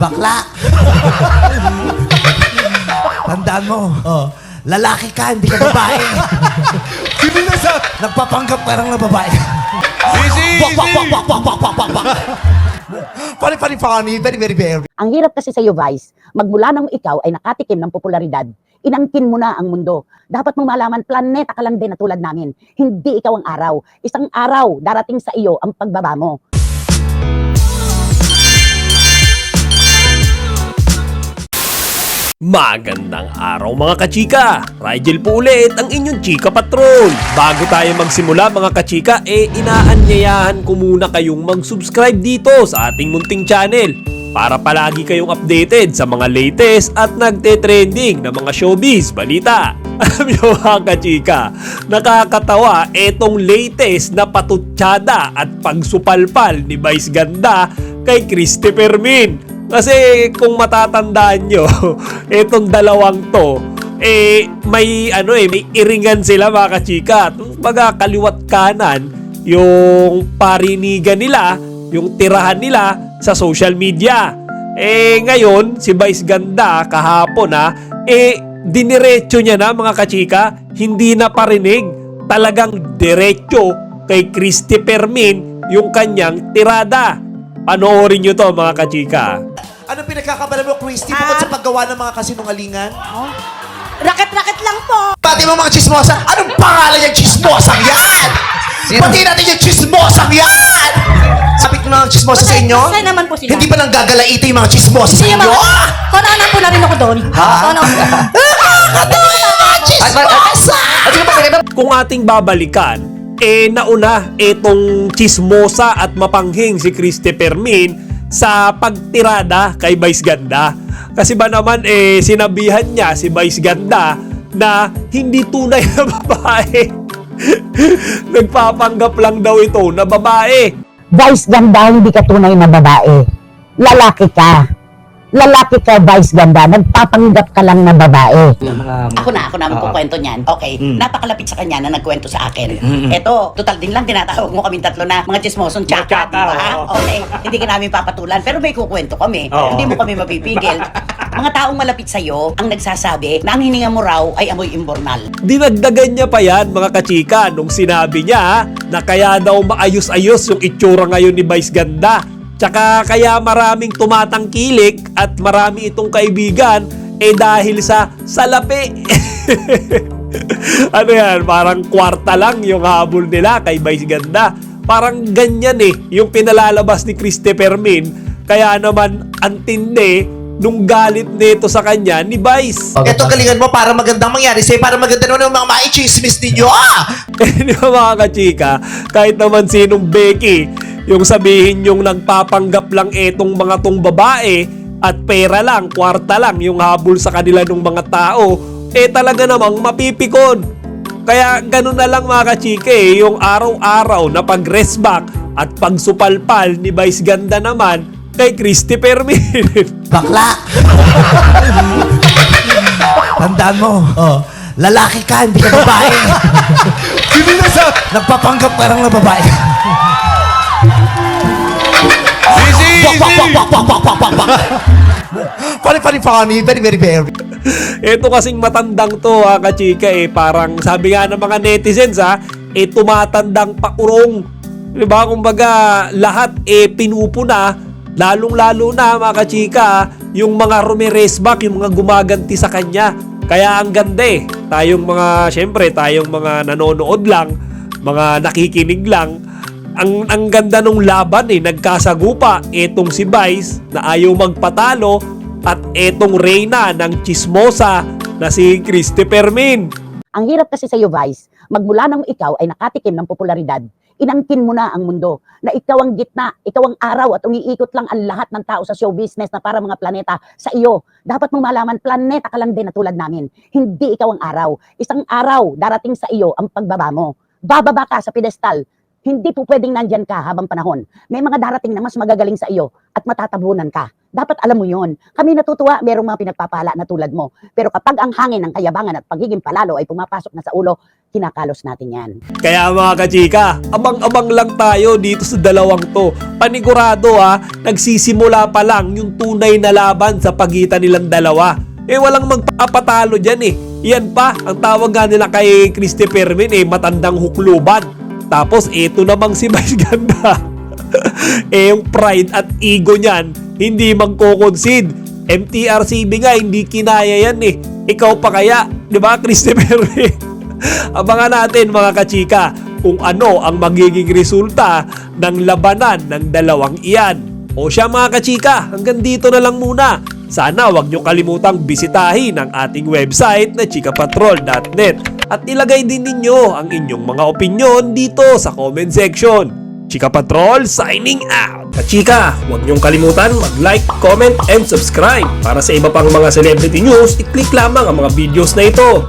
Bakla! Tandaan mo, lalaki ka, hindi ka babae. Nagpapanggap ka lang na babae. Funny. Very. Ang hirap kasi sa iyo, Vice. Magmula nang ikaw ay nakatikim ng popularidad, inangkin mo na ang mundo. Dapat mong malaman, planeta ka lang din na tulad namin. Hindi ikaw ang araw. Isang araw, darating sa iyo ang pagbaba mo. Magandang araw mga kachika! Rigel po ulit ang inyong Chika Patrol. Bago tayo magsimula mga kachika, inaanyayahan ko muna kayong mag-subscribe dito sa ating munting channel para palagi kayong updated sa mga latest at nagte-trending na mga showbiz balita. Alam nyo mga kachika, nakakatawa etong latest na patutsada at pagsupalpal ni Vice Ganda kay Christopher Min. Kasi kung matatandaan nyo, etong dalawang to, may iringan sila mga kachika. Baga kaliwat kanan, yung parinigan nila, yung tirahan nila sa social media. Ngayon, si Vice Ganda kahapon diniretso niya na mga kachika, hindi na parinig, talagang diretso kay Christopher Min yung kanyang tirada. Panoorin nyo to mga kachika. Anong pinagkakabala mo, Christy, bukod sa paggawa ng mga kasinungalingan? Raket-raket lang po. Pati mo mga chismosa, anong pangalan yung chismosang yan? Pati natin yung chismosang yan! Sabit ng mga chismosa sa inyo? Masaya naman po sila. Hindi ba nang gagalaito yung mga chismosa sa Hindi inyo? naman. Konanan po na rin ako doon. Ha? Konanan. Chismosa! Kung ating babalikan, nauna etong chismosa at mapanghing si Christopher Min sa pagtirada kay Vice Ganda. Kasi ba naman sinabihan niya si Vice Ganda na hindi tunay na babae. Nagpapanggap lang daw ito na babae. Vice Ganda, hindi ka tunay na babae. Lalaki ka. Lalaki ka, Vice Ganda. Nagpapanggap ka lang na babae. Ako na magkukwento niyan. Okay, napakalapit sa kanya na nagkwento sa akin. Eto, total din lang, tinatawag mo kaming tatlo na mga chismosong tsaka, di ba? Okay, hindi ka namin papatulan, pero may kukwento kami. Hindi mo kami mapipigil. Mga taong malapit sa'yo ang nagsasabi na ang hininga mo raw ay amoy imbornal. Dinagdagan niya pa yan mga kachika nung sinabi niya na kaya daw maayos-ayos yung itsura ngayon ni Vice Ganda. Tsaka kaya maraming tumatangkilik at marami itong kaibigan dahil sa salapi. Ano yan, parang kwarta lang yung habol nila kay Vice Ganda. Parang ganyan yung pinalalabas ni Christopher Min. Kaya naman antindi nung galit nito sa kanya ni Vice. Ito galingan mo para magandang mangyari sa'yo, para maganda naman yung mga maichismis ninyo. Di ba mga kachika, kahit naman sinong Becky, yung sabihin yung nagpapanggap lang etong mga tong babae at pera lang, kwarta lang yung habol sa kanila ng mga tao, talaga namang mapipikon. Kaya ganun na lang mga kachika yung araw-araw na pag-rest-back at pagsupalpal ni Vice Ganda naman kay Christopher Min. Bakla! Tandaan mo, lalaki ka, hindi ka babae. Nagpapanggap ka lang na babae. Funny. Very. Ito kasing matandang to kachika parang sabi nga ng mga netizens tumatandang pakurong. Diba? Kumbaga lahat pinupuna, lalong-lalo na mga kachika yung mga rumiresback, yung mga gumaganti sa kanya. Kaya ang ganda tayong mga nanonood lang, mga nakikinig lang, ang ganda nung laban nagkasagupa etong si Vice na ayaw magpatalo at etong reyna ng chismosa na si Christopher Min. Ang hirap kasi sa iyo, Vice. Magmula nang ikaw ay nakatikim ng popularidad, inangkin mo na ang mundo, na ikaw ang gitna, ikaw ang araw at umiikot lang ang lahat ng tao sa show business na para mga planeta sa iyo. Dapat mong malaman, planeta ka lang din na tulad namin. Hindi ikaw ang araw. Isang araw, darating sa iyo ang pagbaba mo. Bababa ka sa pedestal. Hindi po pwedeng nandyan ka habang panahon. May mga darating na mas magagaling sa iyo at matatabunan ka. Dapat alam mo yon. Kami natutuwa, merong mga pinagpapala na tulad mo. Pero kapag ang hangin ng kayabangan at pagiging palalo ay pumapasok na sa ulo, kinakalos natin yan. Kaya mga kachika, abang-abang lang tayo dito sa dalawang to. Panigurado nagsisimula pa lang yung tunay na laban sa pagitan nilang dalawa. Walang magpapatalo dyan Yan pa, ang tawag nga nila kay Christy Fermin matandang hukluban. Tapos eto namang si Vice Ganda. Yung pride at ego niyan, hindi magko-concede. MTRCB nga, hindi kinaya yan Ikaw pa kaya, di ba, Christopher? Abangan natin mga kachika kung ano ang magiging resulta ng labanan ng dalawang iyan. O siya mga kachika, hanggang dito na lang muna. Sana wag nyo kalimutang bisitahin ang ating website na chikapatrol.net at ilagay din ninyo ang inyong mga opinyon dito sa comment section. Chika Patrol signing out! Kachika, huwag niyong kalimutan mag-like, comment, and subscribe. Para sa iba pang mga celebrity news, i-click lamang ang mga videos na ito.